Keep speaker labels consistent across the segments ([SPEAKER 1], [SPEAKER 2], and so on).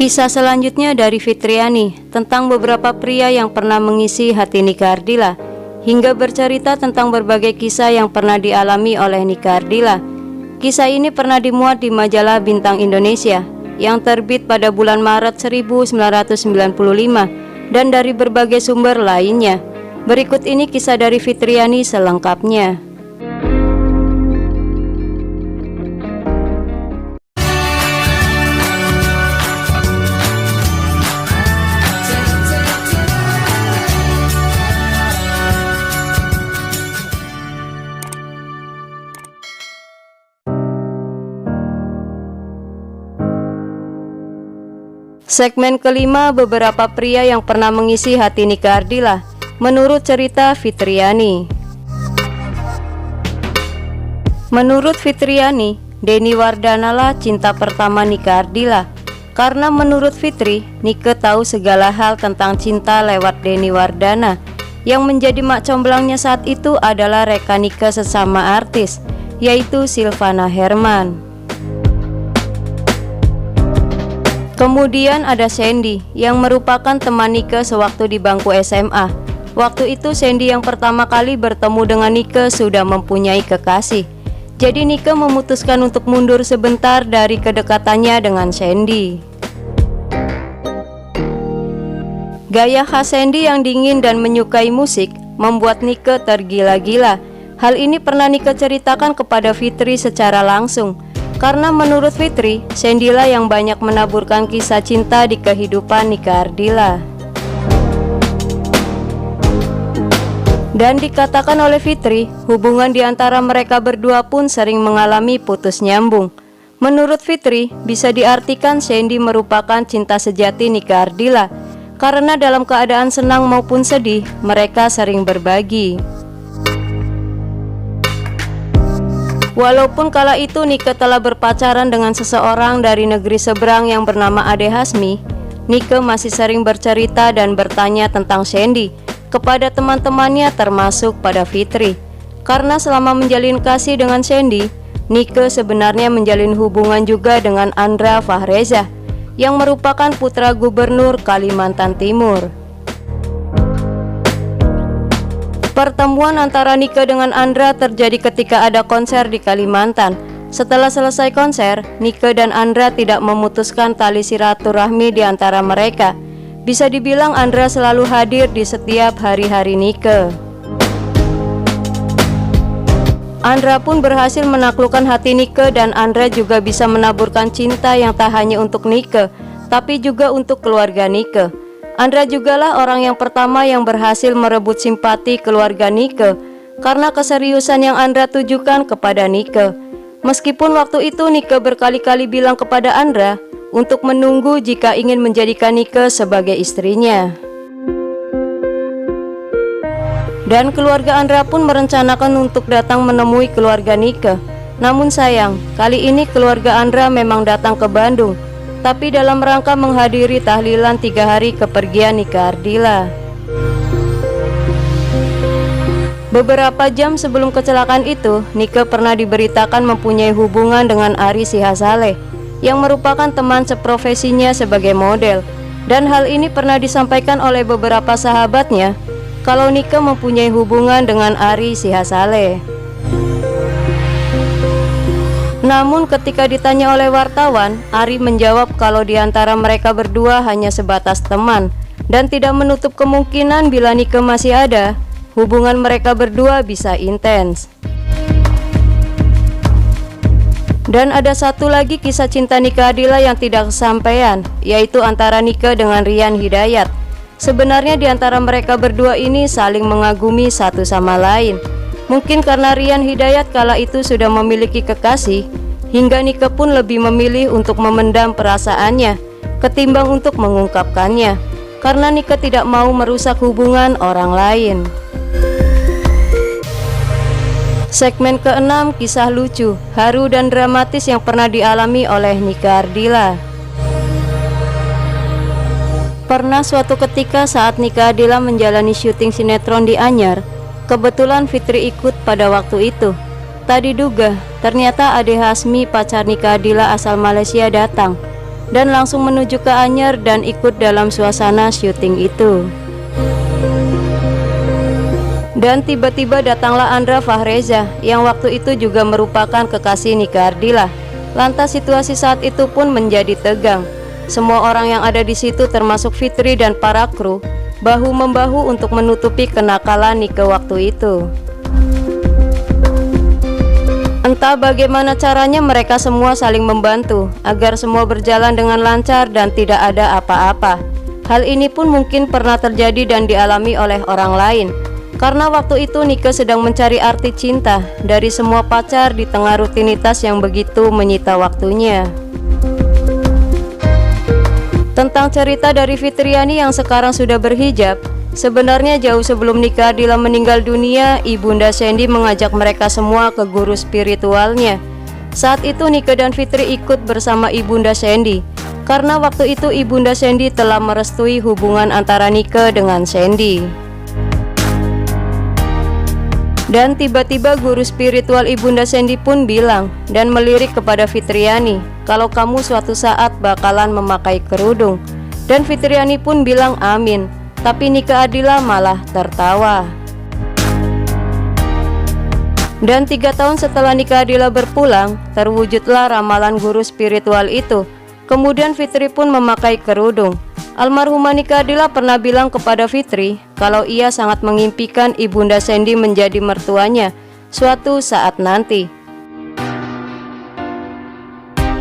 [SPEAKER 1] Kisah selanjutnya dari Fitriani tentang beberapa pria yang pernah mengisi hati Nika Ardila, hingga bercerita tentang berbagai kisah yang pernah dialami oleh Nika Ardila. Kisah ini pernah dimuat di majalah Bintang Indonesia yang terbit pada bulan Maret 1995 dan dari berbagai sumber lainnya. Berikut ini kisah dari Fitriani selengkapnya. Segmen kelima, beberapa pria yang pernah mengisi hati Nika Ardila menurut cerita Fitriani. Menurut Fitriani, Denny Wardana lah cinta pertama Nika Ardila. Karena menurut Fitri, Nika tahu segala hal tentang cinta lewat Denny Wardana. Yang menjadi mak comblangnya saat itu adalah rekan Nika sesama artis, yaitu Silvana Herman. Kemudian ada Sandy yang merupakan teman Nika sewaktu di bangku SMA. Waktu itu Sandy yang pertama kali bertemu dengan Nika sudah mempunyai kekasih. Jadi Nika memutuskan untuk mundur sebentar dari kedekatannya dengan Sandy. Gaya khas Sandy yang dingin dan menyukai musik membuat Nika tergila-gila. Hal ini pernah Nika ceritakan kepada Fitri secara langsung. Karena menurut Fitri, Sandy lah yang banyak menaburkan kisah cinta di kehidupan Nika Ardila. Dan dikatakan oleh Fitri, hubungan di antara mereka berdua pun sering mengalami putus nyambung. Menurut Fitri, bisa diartikan Sandy merupakan cinta sejati Nika Ardila, karena dalam keadaan senang maupun sedih, mereka sering berbagi. Walaupun kala itu Nika telah berpacaran dengan seseorang dari negeri seberang yang bernama Ade Hasmi, Nika masih sering bercerita dan bertanya tentang Sandy kepada teman-temannya termasuk pada Fitri. Karena selama menjalin kasih dengan Sandy, Nika sebenarnya menjalin hubungan juga dengan Andra Fahreza yang merupakan putra gubernur Kalimantan Timur. Pertemuan antara Nika dengan Andra terjadi ketika ada konser di Kalimantan. Setelah selesai konser, Nika dan Andra tidak memutuskan tali silaturahmi di antara mereka. Bisa dibilang Andra selalu hadir di setiap hari-hari Nika. Andra pun berhasil menaklukkan hati Nika dan Andra juga bisa menaburkan cinta yang tak hanya untuk Nika, tapi juga untuk keluarga Nika. Andra jugalah orang yang pertama yang berhasil merebut simpati keluarga Nika karena keseriusan yang Andra tujukan kepada Nika. Meskipun waktu itu Nika berkali-kali bilang kepada Andra untuk menunggu jika ingin menjadikan Nika sebagai istrinya. Dan keluarga Andra pun merencanakan untuk datang menemui keluarga Nika. Namun sayang, kali ini keluarga Andra memang datang ke Bandung, tapi dalam rangka menghadiri tahlilan 3 hari kepergian Nika Ardila. Beberapa jam sebelum kecelakaan itu, Nika pernah diberitakan mempunyai hubungan dengan Ari Sihasale yang merupakan teman seprofesinya sebagai model. Dan hal ini pernah disampaikan oleh beberapa sahabatnya kalau Nika mempunyai hubungan dengan Ari Sihasale. Namun ketika ditanya oleh wartawan, Ari menjawab kalau di antara mereka berdua hanya sebatas teman dan tidak menutup kemungkinan bila Nika masih ada, hubungan mereka berdua bisa intens. Dan ada satu lagi kisah cinta Nika Ardila yang tidak kesampaian, yaitu antara Nika dengan Rian Hidayat. Sebenarnya di antara mereka berdua ini saling mengagumi satu sama lain. Mungkin karena Rian Hidayat kala itu sudah memiliki kekasih, hingga Nika pun lebih memilih untuk memendam perasaannya ketimbang untuk mengungkapkannya, karena Nika tidak mau merusak hubungan orang lain. Segmen ke-6, kisah lucu, haru dan dramatis yang pernah dialami oleh Nika Ardila. Pernah suatu ketika saat Nika Ardila menjalani syuting sinetron di Anyar, kebetulan Fitri ikut pada waktu itu. Tak diduga, ternyata Ade Hasmi pacar Nika Ardila asal Malaysia datang. dan langsung menuju ke Anyer dan ikut dalam suasana syuting itu. Dan tiba-tiba datanglah Andra Fahreza yang waktu itu juga merupakan kekasih Nika Ardila. Lantas situasi saat itu pun menjadi tegang. Semua orang yang ada di situ termasuk Fitri dan para kru bahu-membahu untuk menutupi kenakalan Nike waktu itu. Entah bagaimana caranya mereka semua saling membantu agar semua berjalan dengan lancar dan tidak ada apa-apa. Hal ini pun mungkin pernah terjadi dan dialami oleh orang lain. Karena waktu itu Nike sedang mencari arti cinta dari semua pacar di tengah rutinitas yang begitu menyita waktunya. Tentang cerita dari Fitriani yang sekarang sudah berhijab, sebenarnya jauh sebelum Nika Ardila meninggal dunia, Ibunda Sandy mengajak mereka semua ke guru spiritualnya. Saat itu Nika dan Fitri ikut bersama Ibunda Sandy, karena waktu itu Ibunda Sandy telah merestui hubungan antara Nika dengan Sandy. Dan tiba-tiba guru spiritual Ibunda Sandy pun bilang dan melirik kepada Fitriani kalau kamu suatu saat bakalan memakai kerudung. Dan Fitriani pun bilang amin, tapi Nika Ardila malah tertawa. Dan 3 tahun setelah Nika Ardila berpulang, terwujudlah ramalan guru spiritual itu. Kemudian Fitri pun memakai kerudung. Almarhumah Nika Ardila pernah bilang kepada Fitri kalau ia sangat mengimpikan Ibunda Sandy menjadi mertuanya suatu saat nanti.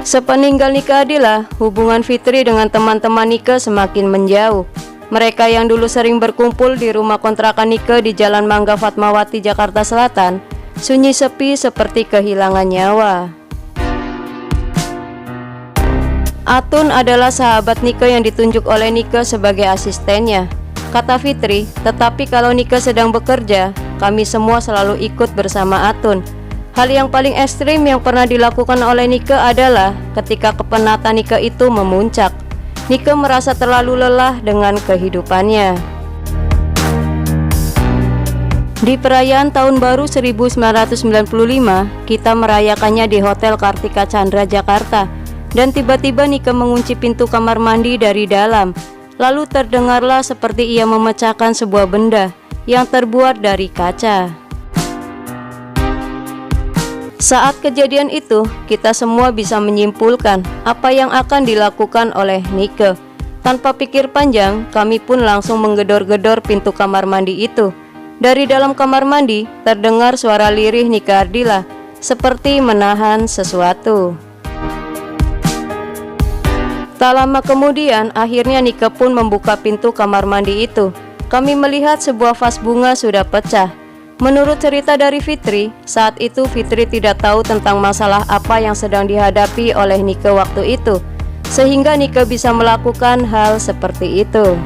[SPEAKER 1] Sepeninggal Nika Ardila, hubungan Fitri dengan teman-teman Nika semakin menjauh. Mereka yang dulu sering berkumpul di rumah kontrakan Nika di Jalan Mangga Fatmawati, Jakarta Selatan, sunyi sepi seperti kehilangan nyawa. Atun adalah sahabat Nika yang ditunjuk oleh Nika sebagai asistennya. Kata Fitri, tetapi kalau Nika sedang bekerja, kami semua selalu ikut bersama Atun. Hal yang paling ekstrim yang pernah dilakukan oleh Nika adalah ketika kepenatan Nika itu memuncak. Nika merasa terlalu lelah dengan kehidupannya. Di perayaan Tahun Baru 1995, kita merayakannya di Hotel Kartika Chandra, Jakarta. Dan tiba-tiba Nika mengunci pintu kamar mandi dari dalam. Lalu terdengarlah seperti ia memecahkan sebuah benda yang terbuat dari kaca. Saat kejadian itu, kita semua bisa menyimpulkan apa yang akan dilakukan oleh Nika. Tanpa pikir panjang, kami pun langsung menggedor-gedor pintu kamar mandi itu. Dari dalam kamar mandi, terdengar suara lirih Nika Ardila, seperti menahan sesuatu. Tak lama kemudian, akhirnya Nika pun membuka pintu kamar mandi itu. Kami melihat sebuah vas bunga sudah pecah. Menurut cerita dari Fitri, saat itu Fitri tidak tahu tentang masalah apa yang sedang dihadapi oleh Nika waktu itu, sehingga Nika bisa melakukan hal seperti itu.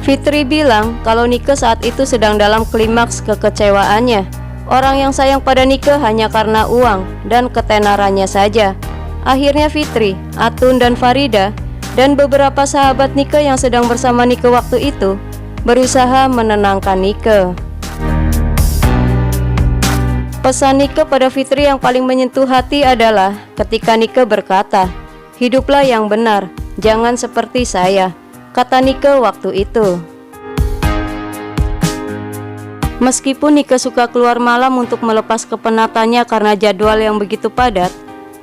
[SPEAKER 1] Fitri bilang kalau Nika saat itu sedang dalam klimaks kekecewaannya. Orang yang sayang pada Nika hanya karena uang dan ketenarannya saja. Akhirnya Fitri, Atun dan Farida dan beberapa sahabat Nika yang sedang bersama Nika waktu itu berusaha menenangkan Nika. Pesan Nika pada Fitri yang paling menyentuh hati adalah ketika Nika berkata, "Hiduplah yang benar, jangan seperti saya," kata Nika waktu itu. Meskipun Nika suka keluar malam untuk melepas kepenatannya karena jadwal yang begitu padat,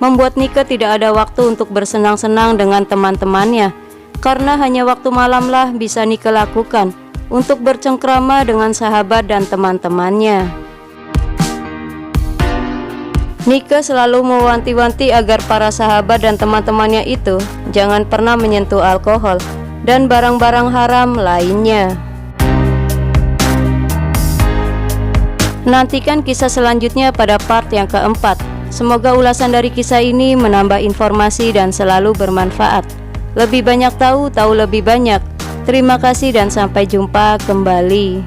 [SPEAKER 1] membuat Nika tidak ada waktu untuk bersenang-senang dengan teman-temannya, karena hanya waktu malamlah bisa Nika lakukan untuk bercengkrama dengan sahabat dan teman-temannya. Nika selalu mewanti-wanti agar para sahabat dan teman-temannya itu jangan pernah menyentuh alkohol dan barang-barang haram lainnya. Nantikan kisah selanjutnya pada part yang keempat. Semoga ulasan dari kisah ini menambah informasi dan selalu bermanfaat. Lebih banyak tahu lebih banyak. Terima kasih dan sampai jumpa kembali.